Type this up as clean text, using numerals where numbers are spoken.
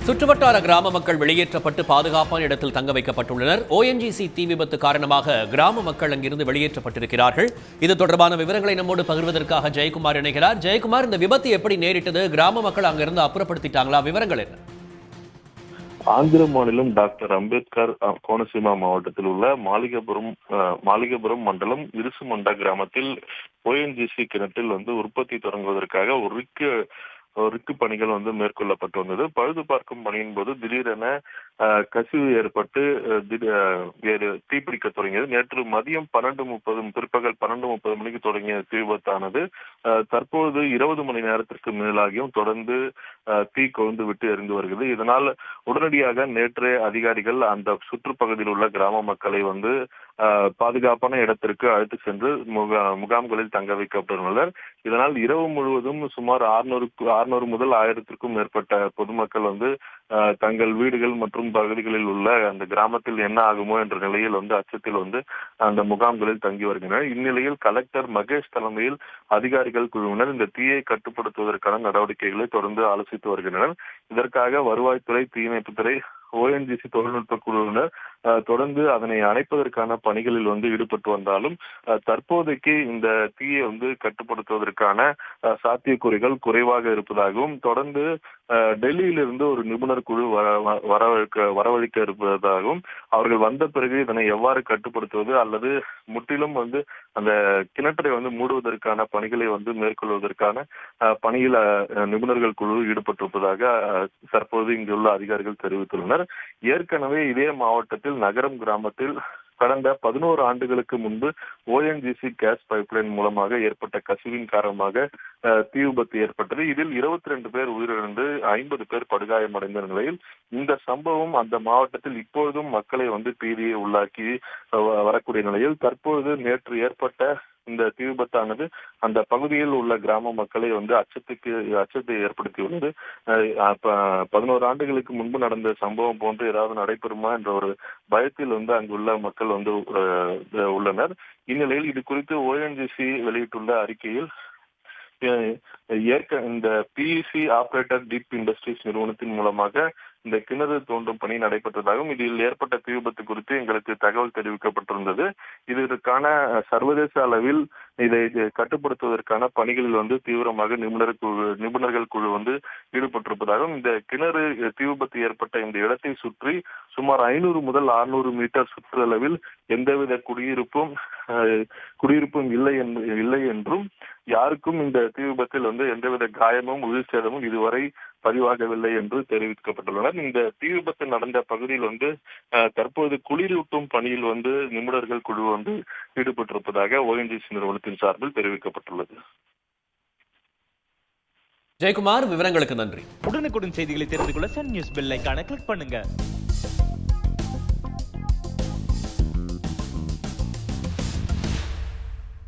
சுற்றுவட்டார கிராம மக்கள் வெளியேற்றப்பட்டு பாதுகாப்பான இடத்தில் தங்க வைக்கப்பட்டுள்ளனர். ONGC தீ விபத்து காரணமாக கிராம மக்கள் அங்கிருந்து வெளியேற்றப்பட்டிருக்கிறார்கள். இது தொடர்பான விவரங்களை நம்மோடு பகிர்வதற்காக ஜெயக்குமார் இணைகிறார். ஜெயக்குமார், இந்த விபத்து எப்படி நேரிட்டது? கிராம மக்கள் அங்கிருந்து அப்புறப்படுத்திட்டாங்களா? விவரங்கள் என்ன? ஆந்திர மாநிலம் டாக்டர் அம்பேத்கர் கோனசீமா மாவட்டத்தில் உள்ள மாளிகபுரம் மண்டலம் இருசுமண்டா கிராமத்தில் ONGC கிணற்றில் உற்பத்தி தொடங்குவதற்காக ரிக்கு பணிகள் மேற்கொள்ளப்பட்டு வந்தது. பழுது பார்க்கும் பணியின் போது திடீரென கசிவு ஏற்பட்டு தீப்பிடிக்க தொடங்கியது. நேற்று மதியம் பிற்பகல் 12:30 மணிக்கு தொடங்கிய தீ விபத்தானது தற்போது 20 மணி நேரத்திற்கு மேலாகியும் தொடர்ந்து தீ கொழுந்து விட்டு எரிந்து வருகிறது. இதனால் உடனடியாக நேற்றே அதிகாரிகள் அந்த சுற்றுப்பகுதியில் உள்ள கிராம மக்களை பாதுகாப்பான இடத்திற்கு அழைத்து சென்று முகாம்களில் தங்க வைக்கப்பட்டுள்ளனர். இதனால் இரவு முழுவதும் சுமார் 600 முதல் 1000க்கும் மேற்பட்ட பொதுமக்கள் தங்கள் வீடுகள் மற்றும் பகுதிகளில் உள்ள அந்த கிராமத்தில் என்ன ஆகுமோ என்ற நிலையில் அச்சத்தில் அந்த முகாம்களில் தங்கி வருகின்றனர். இந்நிலையில் கலெக்டர் மகேஷ் தலைமையில் அதிகாரிகள் குழுவினர் இந்த தீயை கட்டுப்படுத்துவதற்கான நடவடிக்கைகளை தொடர்ந்து ஆலோசித்து வருகின்றனர். இதற்காக வருவாய்த்துறை, தீயணைப்புத்துறை, ONGC தொழில்நுட்ப குழுவினர் தொடர்ந்து அதனை அணைப்பதற்கான பணிகளில் ஈடுபட்டு வந்தாலும் தற்போதைக்கு இந்த தீயை கட்டுப்படுத்துவதற்கான சாத்தியக்கூறுகள் குறைவாக இருப்பதாகவும் தொடர்ந்து டெல்லியிலிருந்து ஒரு நிபுணர் குழு வரவழைக்க இருப்பதாகவும் அவர்கள் வந்த பிறகு இதனை எவ்வாறு கட்டுப்படுத்துவது அல்லது முற்றிலும் அந்த கிணற்றை மூடுவதற்கான பணிகளை மேற்கொள்வதற்கான பணியில் நிபுணர்கள் குழு ஈடுபட்டிருப்பதாக தற்போது இங்குள்ள அதிகாரிகள் தெரிவித்துள்ளனர். ஏற்கனவே இதே மாவட்டத்தில் நகரம் கிராமத்தில் கடந்த 11 ஆண்டுகளுக்கு முன்பு ONGC கேஸ் பைப்லைன் மூலமாக ஏற்பட்ட கசிவின் காரணமாக தீ விபத்து ஏற்பட்டது. இதில் 22 பேர் உயிரிழந்து 50 பேர் படுகாயமடைந்த நிலையில் இந்த சம்பவம் அந்த மாவட்டத்தில் இப்பொழுதும் மக்களை பீதியை உள்ளாக்கி வரக்கூடிய நிலையில் தற்போது நேற்று ஏற்பட்ட இந்த தீ விபத்தானது அந்த பகுதியில் உள்ள கிராம மக்களை அச்சத்தை ஏற்படுத்தியுள்ளது. 11 ஆண்டுகளுக்கு முன்பு நடந்த சம்பவம் போன்று ஏதாவது நடைபெறுமா என்ற ஒரு பயத்தில் அங்குள்ள மக்கள் உள்ளனர். இந்நிலையில் இது குறித்து ONGC வெளியிட்டுள்ள அறிக்கையில் இந்த PEC ஆபரேட்டர் டீப் இண்டஸ்ட்ரீஸ் நிறுவனத்தின் மூலமாக இந்த கிணறு தோண்டும் பணி நடைபெற்றதாகவும் இதில் ஏற்பட்ட தீ விபத்து குறித்து எங்களுக்கு தகவல் தெரிவிக்கப்பட்டிருந்தது. இதற்கான சர்வதேச அளவில் இதை கட்டுப்படுத்துவதற்கான பணிகளில் தீவிரமாக நிபுணர்கள் குழு ஈடுபட்டிருப்பதாகவும் இந்த கிணறு தீ விபத்து ஏற்பட்ட இந்த இடத்தை சுற்றி சுமார் 500 முதல் 600 மீட்டர் சுற்றளவில் எந்தவித குடியிருப்பும் இல்லை என்றும் யாருக்கும் இந்த தீ விபத்தில் எந்தவித காயமும் உயிர் சேதமும் இதுவரை பதிவாகவில்லை என்று தெரிவிக்கப்பட்டுள்ளனர். இந்த தீ விபத்து நடந்த பகுதியில் தற்போது குளிரூட்டும் பணியில் நிபுணர்கள் குழு ஈடுபட்டிருப்பதாக ONGC நிறுவனத்தின் சார்பில் தெரிவிக்கப்பட்டுள்ளது. ஜெயக்குமார், விவரங்களுக்கு நன்றி. உடனுக்குடன் செய்திகளை தெரிந்து கொள்ள சன் நியூஸ் பெல் ஐகானை கிளிக் பண்ணுங்க.